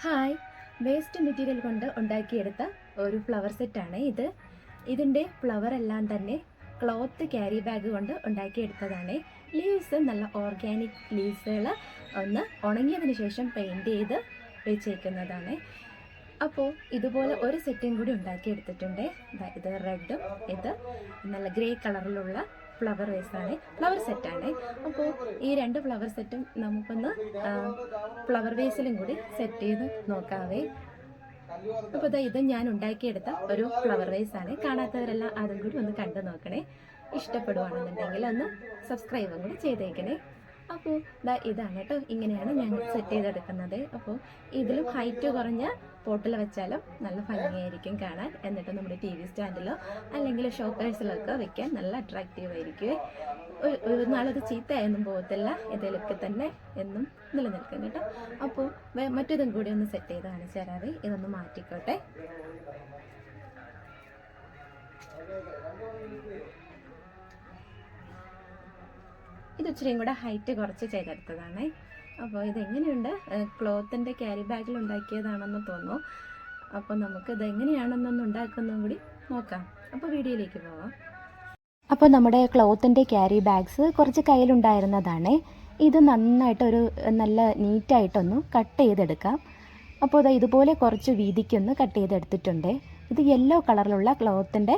Hi, waste material കൊണ്ട് ഉണ്ടാക്കിയെടുത്ത ഒരു ഫ്ലവർ സെറ്റാണ് ഇത്. ഇതിൻ്റെ ഫ്ലവർ എല്ലാം തന്നെ ക്ലോത്ത് ക്യാരി ബാഗ് കൊണ്ട് ഉണ്ടാക്കിയെടുത്തതാണ്. ലീവ്സ് നല്ല ഓർഗാനിക് ലീവ്സുകൾ ഒന്ന് ഉണങ്ങിയതിന് ശേഷം പെയിൻറ് ചെയ്ത് വെച്ചേക്കുന്നതാണ്. അപ്പോൾ ഇതുപോലെ ഒരു സെറ്റും കൂടി ഉണ്ടാക്കിയെടുത്തിട്ടുണ്ട്. ഇത് റെഡും ഇത് നല്ല ഗ്രേ കളറിലുള്ള ഫ്ലവർ വേസാണ്, ഫ്ലവർ സെറ്റാണ്. അപ്പോൾ ഈ രണ്ട് ഫ്ലവർ സെറ്റും നമുക്കൊന്ന് ഫ്ലവർ വേസിലും കൂടി സെറ്റ് ചെയ്ത് നോക്കാവേ. അപ്പോൾ ഇത് ഞാൻ ഉണ്ടാക്കിയെടുത്ത ഒരു ഫ്ലവർ വേസാണ്. കാണാത്തവരെല്ലാം അതും കൂടി ഒന്ന് കണ്ടു നോക്കണേ. ഇഷ്ടപ്പെടുവാണെന്നുണ്ടെങ്കിൽ ഒന്ന് സബ്സ്ക്രൈബും കൂടി ചെയ്തേക്കണേ. അപ്പോൾ ഇതാണ് കേട്ടോ, ഇങ്ങനെയാണ് ഞാൻ സെറ്റ് ചെയ്തെടുക്കുന്നത്. അപ്പോൾ ഇതിലും ഹൈറ്റ് കുറഞ്ഞ പോട്ടിൽ വെച്ചാലും നല്ല ഭംഗിയായിരിക്കും കാണാൻ. എന്നിട്ട് നമ്മുടെ TV സ്റ്റാൻഡിലോ അല്ലെങ്കിൽ ഷോക്കേഴ്സിലൊക്കെ വെക്കാൻ നല്ല അട്രാക്റ്റീവ് ആയിരിക്കും. ഒരു നാളത് ചീത്തയൊന്നും പോകത്തില്ല, ഇതിലൊക്കെ തന്നെ എന്നും നിലനിൽക്കും കേട്ടോ. അപ്പോൾ മറ്റേതും കൂടി ഒന്ന് സെറ്റ് ചെയ്ത് കാണിച്ചു തരാവേ. ഇതൊന്ന് മാറ്റിക്കോട്ടെ. ഇത് ഇച്ചിരിയും കൂടെ ഹൈറ്റ് കുറച്ച് ചെയ്തെടുത്തതാണ്. അപ്പോൾ ഇതെങ്ങനെയുണ്ട്, ക്ലോത്തിൻ്റെ ക്യാരി ബാഗിൽ ഉണ്ടാക്കിയതാണെന്ന് തോന്നുന്നു. അപ്പോൾ നമുക്ക് ഇതെങ്ങനെയാണെന്നൊന്ന് ഉണ്ടാക്കുന്നതും കൂടി നോക്കാം. അപ്പോൾ വീഡിയോയിലേക്ക് പോവാം. അപ്പോൾ നമ്മുടെ ക്ലോത്തിൻ്റെ ക്യാരി ബാഗ്സ് കുറച്ച് കയ്യിലുണ്ടായിരുന്നതാണ്. ഇത് നന്നായിട്ടൊരു നല്ല നീറ്റായിട്ടൊന്ന് കട്ട് ചെയ്തെടുക്കാം. അപ്പോൾ ഇതുപോലെ കുറച്ച് വീതിക്കൊന്ന് കട്ട് ചെയ്തെടുത്തിട്ടുണ്ട്. ഇത് യെല്ലോ കളറിലുള്ള ക്ലോത്തിൻ്റെ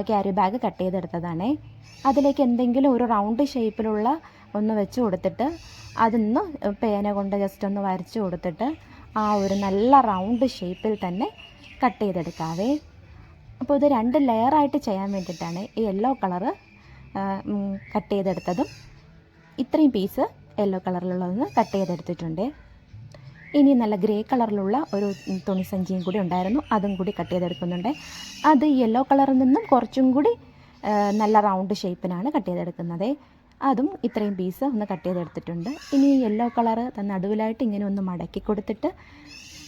ക്യാരി ബാഗ് കട്ട് ചെയ്തെടുത്തതാണ്. അതിലേക്ക് എന്തെങ്കിലും ഒരു റൗണ്ട് ഷേപ്പിലുള്ള ഒന്ന് വെച്ച് കൊടുത്തിട്ട് അതൊന്ന് പേന കൊണ്ട് ജസ്റ്റ് ഒന്ന് വരച്ച് കൊടുത്തിട്ട് ആ ഒരു നല്ല റൗണ്ട് ഷേപ്പിൽ തന്നെ കട്ട് ചെയ്തെടുക്കാവേ. അപ്പോൾ ഇത് 2 ലെയറായിട്ട് ചെയ്യാൻ വേണ്ടിയിട്ടാണ് ഈ യെല്ലോ കളറ് കട്ട് ചെയ്തെടുത്തതും. ഇത്രയും പീസ് യെല്ലോ കളറിലുള്ളതൊന്ന് കട്ട് ചെയ്തെടുത്തിട്ടുണ്ട്. ഇനി നല്ല ഗ്രേ കളറിലുള്ള ഒരു തുണിസഞ്ചിയും കൂടി ഉണ്ടായിരുന്നു, അതും കൂടി കട്ട് ചെയ്തെടുക്കുന്നുണ്ട്. അത് യെല്ലോ കളറിൽ നിന്നും കുറച്ചും കൂടി നല്ല റൗണ്ട് ഷേപ്പിനാണ് കട്ട് ചെയ്തെടുക്കുന്നത്. അതും ഇത്രയും പീസ് ഒന്ന് കട്ട് ചെയ്തെടുത്തിട്ടുണ്ട്. ഇനി യെല്ലോ കളറ് നടുവിലായിട്ട് ഇങ്ങനെ ഒന്ന് മടക്കി കൊടുത്തിട്ട്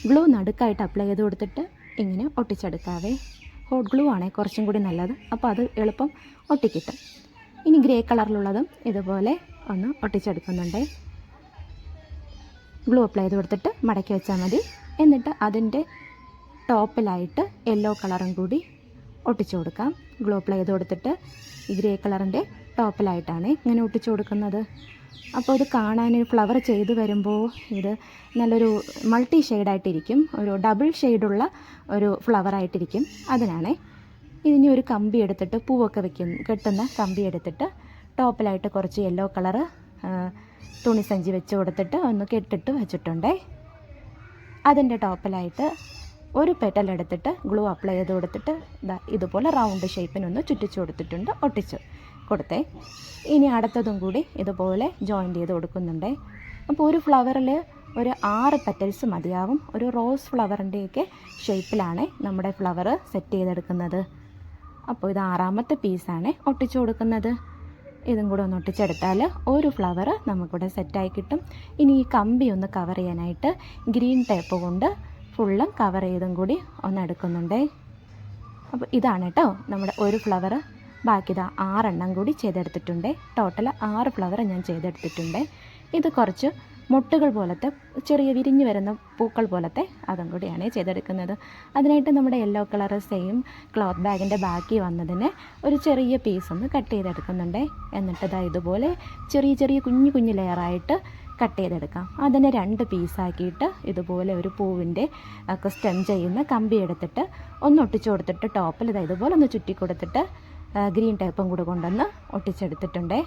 ഗ്ലൂ നടുക്കായിട്ട് അപ്ലൈ ചെയ്ത് കൊടുത്തിട്ട് ഇങ്ങനെ ഒട്ടിച്ചെടുക്കാവേ. ഹോട്ട് ഗ്ലൂ ആണേ കുറച്ചും കൂടി നല്ലത്, അപ്പോൾ അത് എളുപ്പം ഒട്ടിക്കിട്ടും. ഇനി ഗ്രേ കളറിലുള്ളതും ഇതുപോലെ ഒന്ന് ഒട്ടിച്ചെടുക്കുന്നുണ്ട്. ഗ്ലൂ അപ്ലൈ ചെയ്ത് കൊടുത്തിട്ട് മടക്കി വെച്ചാൽ മതി. എന്നിട്ട് അതിൻ്റെ ടോപ്പിലായിട്ട് യെല്ലോ കളറും കൂടി ഒട്ടിച്ചു കൊടുക്കാം. ഗ്ലൂ അപ്ലൈ ചെയ്ത് കൊടുത്തിട്ട് ഈ ഗ്രേ കളറിൻ്റെ ടോപ്പിലായിട്ടാണ് ഇങ്ങനെ ഒട്ടിച്ചു കൊടുക്കുന്നത്. അപ്പോൾ ഇത് കാണാൻ ഫ്ലവർ ചെയ്ത് വരുമ്പോൾ ഇത് നല്ലൊരു മൾട്ടി ഷെയ്ഡായിട്ടിരിക്കും, ഒരു ഡബിൾ ഷെയ്ഡുള്ള ഒരു ഫ്ലവറായിട്ടിരിക്കും. അതിനാണ് ഇതിനി ഒരു കമ്പി എടുത്തിട്ട് പൂവൊക്കെ കെട്ടുന്ന കമ്പി എടുത്തിട്ട് ടോപ്പിലായിട്ട് കുറച്ച് യെല്ലോ കളറ് തുണിസഞ്ചി വെച്ച് കൊടുത്തിട്ട് ഒന്ന് കെട്ടിട്ട് വെച്ചിട്ടുണ്ടേ. അതിൻ്റെ ടോപ്പിലായിട്ട് ഒരു പെറ്റൽ എടുത്തിട്ട് ഗ്ലൂ അപ്ലൈ ചെയ്ത് കൊടുത്തിട്ട് ഇതുപോലെ റൗണ്ട് ഷേപ്പിനൊന്ന് ചുറ്റിച്ചു കൊടുത്തിട്ടുണ്ട്, ഒട്ടിച്ച് കൊടുത്തേ. ഇനി അടുത്തതും കൂടി ഇതുപോലെ ജോയിൻ്റ് ചെയ്ത് കൊടുക്കുന്നുണ്ട്. അപ്പോൾ ഒരു ഫ്ലവറിൽ ഒരു 6 പെറ്റൽസ് മതിയാവും. ഒരു റോസ് ഫ്ലവറിൻ്റെയൊക്കെ ഷേപ്പിലാണ് നമ്മുടെ ഫ്ലവർ സെറ്റ് ചെയ്തെടുക്കുന്നത്. അപ്പോൾ ഇത് 6ാമത്തെ പീസാണ് ഒട്ടിച്ചു കൊടുക്കുന്നത്. ഇതും കൂടെ ഒന്ന് ഒട്ടിച്ചെടുത്താൽ ഒരു ഫ്ലവർ നമുക്കിവിടെ സെറ്റായി കിട്ടും. ഇനി ഈ കമ്പി ഒന്ന് കവർ ചെയ്യാനായിട്ട് ഗ്രീൻ ടേപ്പ് കൊണ്ട് ഫുള്ളും കവർ ചെയ്തും കൂടി ഒന്ന് എടുക്കുന്നുണ്ട്. അപ്പോൾ ഇതാണ് കേട്ടോ നമ്മുടെ ഒരു ഫ്ലവർ. ബാക്കി 6 കൂടി ചെയ്തെടുത്തിട്ടുണ്ട്. ടോട്ടൽ 6 ഫ്ലവർ ഞാൻ ചെയ്തെടുത്തിട്ടുണ്ട്. ഇത് കുറച്ച് മുട്ടുകൾ പോലത്തെ ചെറിയ വിരിഞ്ഞു വരുന്ന പൂക്കൾ പോലത്തെ അതും കൂടിയാണ് ചെയ്തെടുക്കുന്നത്. അതിനായിട്ട് നമ്മുടെ യെല്ലോ കളർ സെയിം ക്ലോത്ത് ബാഗിൻ്റെ ബാക്കി വന്നതിന് ഒരു ചെറിയ പീസൊന്ന് കട്ട് ചെയ്തെടുക്കുന്നുണ്ട്. എന്നിട്ട് ഇതുപോലെ ചെറിയ ചെറിയ കുഞ്ഞു കുഞ്ഞു ലെയറായിട്ട് കട്ട് ചെയ്തെടുക്കാം. അതിനെ 2 പീസാക്കിയിട്ട് ഇതുപോലെ ഒരു പൂവിൻ്റെ ഒക്കെ സ്റ്റെം ചെയ്യുന്ന കമ്പി എടുത്തിട്ട് ഒന്ന് ഒട്ടിച്ചു കൊടുത്തിട്ട് ടോപ്പിൽ ഇതുപോലെ ഒന്ന് ചുറ്റി കൊടുത്തിട്ട് ഗ്രീൻ ടേപ്പും കൂടെ കൊണ്ടൊന്ന് ഒട്ടിച്ചെടുത്തിട്ടുണ്ട്.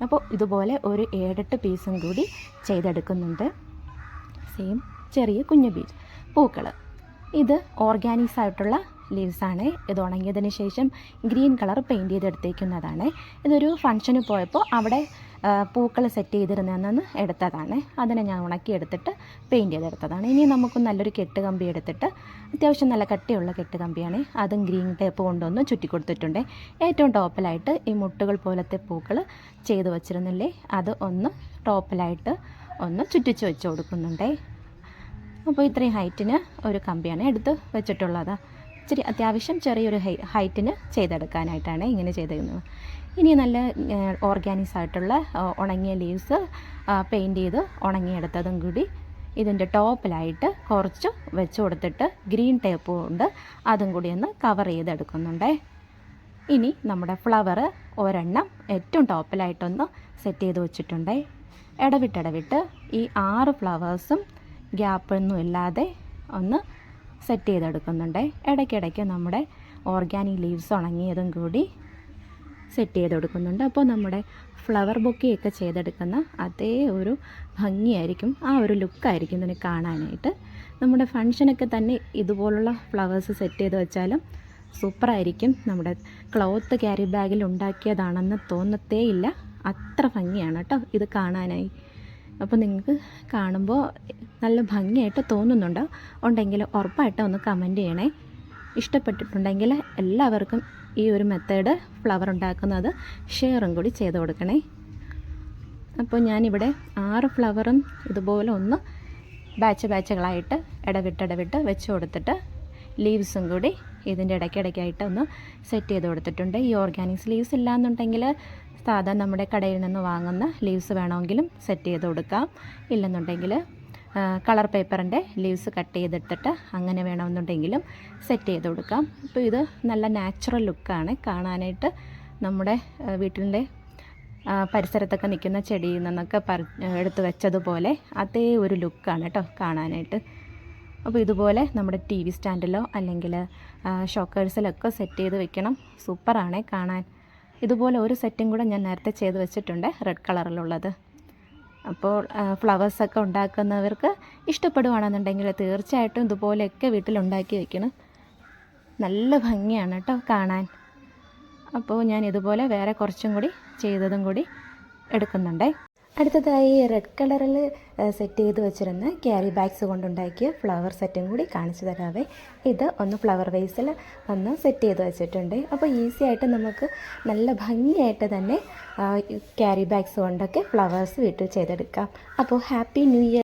അപ്പോൾ ഇതുപോലെ ഒരു 7-8 പീസും കൂടി ചെയ്തെടുക്കുന്നുണ്ട്. സെയിം ചെറിയ കുഞ്ഞു പൂക്കൾ. ഇത് ഓർഗാനിക്സ് ആയിട്ടുള്ള ലീവ്സാണ്. ഇത് ഉണങ്ങിയതിന് ശേഷം ഗ്രീൻ കളർ പെയിൻറ് ചെയ്തെടുത്തേക്കുന്നതാണ്. ഇതൊരു ഫംഗ്ഷന് പോയപ്പോൾ അവിടെ പൂക്കൾ സെറ്റ് ചെയ്തിരുന്നതെന്ന് എടുത്തതാണ്. അതിനെ ഞാൻ ഉണക്കിയെടുത്തിട്ട് പെയിൻറ് ചെയ്തെടുത്തതാണ്. ഇനി നമുക്ക് നല്ലൊരു കെട്ട് കമ്പി എടുത്തിട്ട്, അത്യാവശ്യം നല്ല കട്ടിയുള്ള കെട്ട് കമ്പിയാണ്, അതും ഗ്രീൻ ടേപ്പ് കൊണ്ടൊന്ന് ചുറ്റി കൊടുത്തിട്ടുണ്ട്. ഏറ്റവും ടോപ്പിലായിട്ട് ഈ മുട്ടുകൾ പോലത്തെ പൂക്കൾ ചെയ്ത് വച്ചിരുന്നില്ലേ, അത് ഒന്ന് ടോപ്പിലായിട്ട് ഒന്ന് ചുറ്റിച്ച് വെച്ച് കൊടുക്കുന്നുണ്ട്. അപ്പോൾ ഇത്രയും ഹൈറ്റിന് ഒരു കമ്പിയാണ് എടുത്ത് വെച്ചിട്ടുള്ളത്. ഇച്ചിരി അത്യാവശ്യം ചെറിയൊരു ഹൈറ്റിന് ചെയ്തെടുക്കാനായിട്ടാണ് ഇങ്ങനെ ചെയ്തിരുന്നത്. ഇനി നല്ല ഓർഗാനിക്സ് ആയിട്ടുള്ള ഉണങ്ങിയ ലീവ്സ് പെയിൻറ് ചെയ്ത് ഉണങ്ങിയെടുത്തതും കൂടി ഇതിൻ്റെ ടോപ്പിലായിട്ട് കുറച്ച് വെച്ച് കൊടുത്തിട്ട് ഗ്രീൻ ടേപ്പ് കൊണ്ട് അതും കൂടി ഒന്ന് കവർ ചെയ്തെടുക്കുന്നുണ്ടേ. ഇനി നമ്മുടെ ഫ്ലവർ ഒരെണ്ണം ഏറ്റവും ടോപ്പിലായിട്ടൊന്ന് സെറ്റ് ചെയ്ത് വെച്ചിട്ടുണ്ടേ. ഇടവിട്ട് ഈ 6 ഫ്ലവേഴ്സും ഗ്യാപ്പൊന്നും ഇല്ലാതെ ഒന്ന് സെറ്റ് ചെയ്തെടുക്കുന്നുണ്ടേ. ഇടയ്ക്കിടയ്ക്ക് നമ്മുടെ ഓർഗാനിക് ലീവ്സ് ഉണങ്ങിയതും കൂടി സെറ്റ് ചെയ്ത് കൊടുക്കുന്നുണ്ട്. അപ്പോൾ നമ്മുടെ ഫ്ലവർ ബൊക്കെയൊക്കെ ചെയ്തെടുക്കുന്ന അതേ ഒരു ഭംഗിയായിരിക്കും, ആ ഒരു ലുക്കായിരിക്കും ഇതിന് കാണാനായിട്ട്. നമ്മുടെ ഫങ്ഷനൊക്കെ തന്നെ ഇതുപോലുള്ള ഫ്ലവേഴ്സ് സെറ്റ് ചെയ്ത് വെച്ചാലും സൂപ്പറായിരിക്കും. നമ്മുടെ ക്ലോത്ത് ക്യാരി ബാഗിൽ ഉണ്ടാക്കിയതാണെന്ന് തോന്നത്തേ ഇല്ല, അത്ര ഭംഗിയാണ് കേട്ടോ ഇത് കാണാനായി. അപ്പോൾ നിങ്ങൾക്ക് കാണുമ്പോൾ നല്ല ഭംഗിയായിട്ട് തോന്നുന്നുണ്ടോ ഉണ്ടെങ്കിൽ ഉറപ്പായിട്ടും ഒന്ന് കമൻറ്റ് ചെയ്യണേ. ഇഷ്ടപ്പെട്ടിട്ടുണ്ടെങ്കിൽ എല്ലാവർക്കും ഈ ഒരു മെത്തേഡ് ഫ്ലവർ ഉണ്ടാക്കുന്നത് ഷെയറും കൂടി ചെയ്ത് കൊടുക്കണേ. അപ്പോൾ ഞാനിവിടെ 6 ഫ്ലവറും ഇതുപോലെ ഒന്ന് ബാച്ചുകളായിട്ട് ഇടവിട്ട് വെച്ച് കൊടുത്തിട്ട് ലീവ്സും കൂടി ഇതിൻ്റെ ഇടയ്ക്കിടയ്ക്കായിട്ട് ഒന്ന് സെറ്റ് ചെയ്ത് കൊടുത്തിട്ടുണ്ട്. ഈ ഓർഗാനിക് ലീവ്സ് ഇല്ലയെന്നുണ്ടെങ്കിൽ സാധാരണ നമ്മുടെ കടയിൽ നിന്ന് വാങ്ങുന്ന ലീവ്സ് വേണമെങ്കിലും സെറ്റ് ചെയ്ത് കൊടുക്കാം. ഇല്ലെന്നുണ്ടെങ്കിൽ കളർ പേപ്പറിൻ്റെ ലീവ്സ് കട്ട് ചെയ്തെടുത്തിട്ട് അങ്ങനെ വേണമെന്നുണ്ടെങ്കിലും സെറ്റ് ചെയ്ത് കൊടുക്കാം. അപ്പോൾ ഇത് നല്ല നാച്ചുറൽ ലുക്കാണ് കാണാനായിട്ട്. നമ്മുടെ വീട്ടിൻ്റെ പരിസരത്തൊക്കെ നിൽക്കുന്ന ചെടിയിൽ നിന്നൊക്കെ എടുത്ത് വെച്ചതുപോലെ അതേ ഒരു ലുക്കാണ് കേട്ടോ കാണാനായിട്ട്. അപ്പോൾ ഇതുപോലെ നമ്മുടെ TV സ്റ്റാൻഡിലോ അല്ലെങ്കിൽ ഷോക്കേഴ്സിലൊക്കെ സെറ്റ് ചെയ്ത് വെക്കണം. സൂപ്പറാണ് കാണാൻ. ഇതുപോലെ ഒരു സെറ്റും കൂടെ ഞാൻ നേരത്തെ ചെയ്ത് വെച്ചിട്ടുണ്ട്, റെഡ് കളറിലുള്ളത്. അപ്പോൾ ഫ്ലവേഴ്സൊക്കെ ഉണ്ടാക്കുന്നവർക്ക് ഇഷ്ടപ്പെടുവാണെന്നുണ്ടെങ്കിൽ തീർച്ചയായിട്ടും ഇതുപോലെയൊക്കെ വീട്ടിലുണ്ടാക്കി വെക്കണം. നല്ല ഭംഗിയാണ് കേട്ടോ കാണാൻ. അപ്പോൾ ഞാൻ ഇതുപോലെ വേറെ കുറച്ചും കൂടി ചെയ്തതും കൂടി എടുക്കുന്നുണ്ടേ. അടുത്തതായി റെഡ് കളറിൽ സെറ്റ് ചെയ്ത് വെച്ചിരുന്ന ക്യാരി ബാഗ്സ് കൊണ്ടുണ്ടാക്കിയ ഫ്ലവർ സെറ്റും കൂടി കാണിച്ചു തരാവേ. ഇത് ഒന്ന് ഫ്ലവർ വേസിൽ ഒന്ന് സെറ്റ് ചെയ്ത് വെച്ചിട്ടുണ്ട്. അപ്പോൾ ഈസി ആയിട്ട് നമുക്ക് നല്ല ഭംഗിയായിട്ട് തന്നെ ക്യാരി ബാഗ്സ് കൊണ്ടൊക്കെ ഫ്ലവേഴ്സ് വീട്ടിൽ ചെയ്തെടുക്കാം. അപ്പോൾ ഹാപ്പി ന്യൂ ഇയർ.